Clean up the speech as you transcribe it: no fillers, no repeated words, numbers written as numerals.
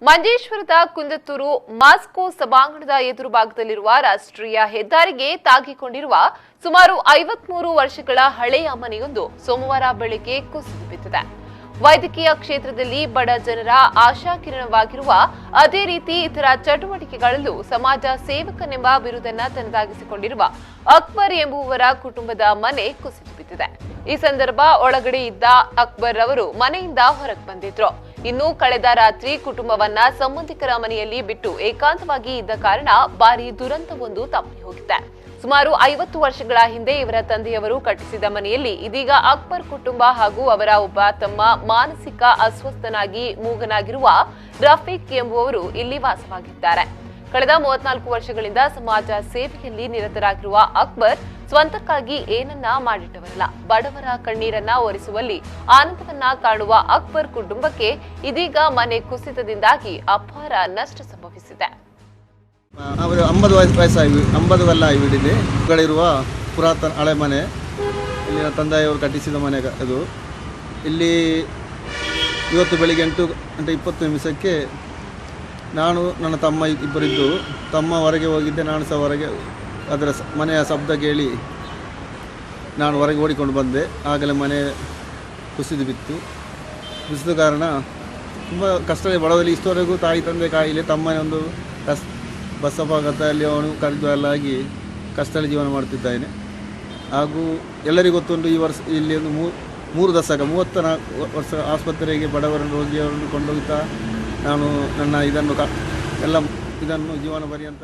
ಮಂಜೇಶ್ವರದ ಕುಂದತ್ತೂರು Moscow ಸಭಾಂಗಣದ ಎದುರು ಭಾಗದಲ್ಲಿರುವ ರಾಷ್ಟ್ರೀಯ ಹೆದ್ದಾರಿಗೆ ತಾಗಿಕೊಂಡಿರುವ ಸುಮಾರು 53 ವರ್ಷಗಳ ಹಳೆಯ ಮನೆಯೊಂದು ಸೋಮವಾರ ಬೆಳಗ್ಗೆ ಕುಸಿದು ಬಿದ್ದಿದೆ. ವೈದ್ಯಕೀಯ ಕ್ಷೇತ್ರದಲ್ಲಿ ಬಡ ಜನರ ಆಶಾಕಿರಣವಾಗಿರುವ ಅದೇ ರೀತಿ ಇತರ ಚಟುವಟಿಕೆಗಳಲ್ಲೂ ಸಮಾಜ ಸೇವಕನೆಂಬ ಬಿರುದನ್ನ ತನ್ನದಾಗಿಸಿಕೊಂಡಿರುವ ಅಕ್ಬರ್ ಎಂಬುವರ ಕುಟುಂಬದ ಮನೆ ಕುಸಿದು ಬಿದ್ದಿದೆ. ಈ ಸಂದರ್ಭ ಒಳಗಡೆ ಇದ್ದ ಅಕ್ಬರ್ ಅವರು ಮನೆಯಿಂದ ಹೊರಗೆ ಬಂದಿದ್ರು. ಇನ್ನು ಕಳೆದ ರಾತ್ರಿ ಕುಟುಂಬವನ್ನ ಸಂಬಂಧಿಕರ ಮನೆಯಲ್ಲಿ ಬಿಟ್ಟು ಏಕಾಂತವಾಗಿ ಇದ್ದ ಕಾರಣ ಭಾರಿ ದುರಂತವೊಂದು ತಪ್ಪಿ ಹೋಗಿದೆ. ಸುಮಾರು 50 ವರ್ಷಗಳ ಹಿಂದೆ ಇವರ ತಂದೆಯವರು ಕಟ್ಟಿಸಿದ ಮನೆಯಲ್ಲಿ ಇದೀಗ ಅಕ್ಬರ್ ಕುಟುಂಬ ಹಾಗೂ ಅವರ ಒಬ್ಬ ತಮ್ಮ ಮಾನಸಿಕ ಅಸ್ವಸ್ಥನಾಗಿ ಮೂಗನಾಗಿರುವ ರಫೀಕ್ ಎಂಬುವವರು ಇಲ್ಲಿ ವಾಸವಾಗಿದ್ದಾರೆ. ಕಳೆದ 34 ವರ್ಷಗಳಿಂದ ಸಮಾಜ ಸೇವೆಯಲ್ಲಿ ನಿರತರಾಗಿರುವ ಅಕ್ಬರ್ ಸ್ವಂತಕ್ಕಾಗಿ ಏನನ್ನ ಮಾಡಿಟ್ಟವರಲ್ಲ. ಬಡವರ ಕಣ್ಣೀರನ್ನ ಒರೆಸುವಲ್ಲಿ ಆನಂದವನ್ನ ಕಾಣುವ ಅಕ್ಬರ್ ಕುಟುಂಬಕ್ಕೆ ಇದೀಗ ಮನೆ ಕುಸಿತದಿಂದಾಗಿ ಅಪಾರ ನಷ್ಟ ಸಂಭವಿಸಿದೆ. ಅವರು 50 ವಯಸ್ಸಾಗಿಬಿಟ್ಟಿದೆ. ಪುರಾತನ ಹಳೆ ಮನೆ, ಇಲ್ಲಿನ ತಂದೆಯವರು ಕಟ್ಟಿಸಿದ ಮನೆ ಅದು. ಇಲ್ಲಿ ಇವತ್ತು ಬೆಳಿಗ್ಗೆ 8:20 ನಾನು ನನ್ನ ತಮ್ಮ ಇಬ್ಬರಿದ್ದು, ತಮ್ಮ ಹೊರಗೆ ಹೋಗಿದ್ದೆ, ನಾನು ಸಹ ಹೊರಗೆ ಅದರ ಮನೆಯ ಶಬ್ದ ಕೇಳಿ ನಾನು ಹೊರಗೆ ಓಡಿಕೊಂಡು ಬಂದೆ. ಆಗಲೇ ಮನೆ ಕುಸಿದು ಬಿತ್ತು. ಕುಸಿದ ಕಾರಣ ತುಂಬ ಕಷ್ಟದಲ್ಲಿ ಬಡವಲ್ಲಿ ಇಷ್ಟವರೆಗೂ ತಾಯಿ ತಂದೆ ಕಾಯಿಲೆ, ತಮ್ಮನೇ ಒಂದು ಬಸ್ ಅಪಘಾತದಲ್ಲಿ ಅವನು ಕಳೆದು ಎಲ್ಲ ಆಗಿ ಕಷ್ಟದಲ್ಲಿ ಜೀವನ ಮಾಡ್ತಿದ್ದಾನೆ. ಹಾಗೂ ಎಲ್ಲರಿಗೂ ಗೊತ್ತುಂಟು, ಈ ವರ್ಷ ಇಲ್ಲಿ ಒಂದು 3 ದಶಕ 34 ವರ್ಷ ಆಸ್ಪತ್ರೆಗೆ ಬಡವರನ್ನು ರೋಗಿಯವರನ್ನು ಕೊಂಡೋಗ್ತಾ ನಾನು ನನ್ನ ಇದನ್ನು ಜೀವನ ಪರ್ಯಂತ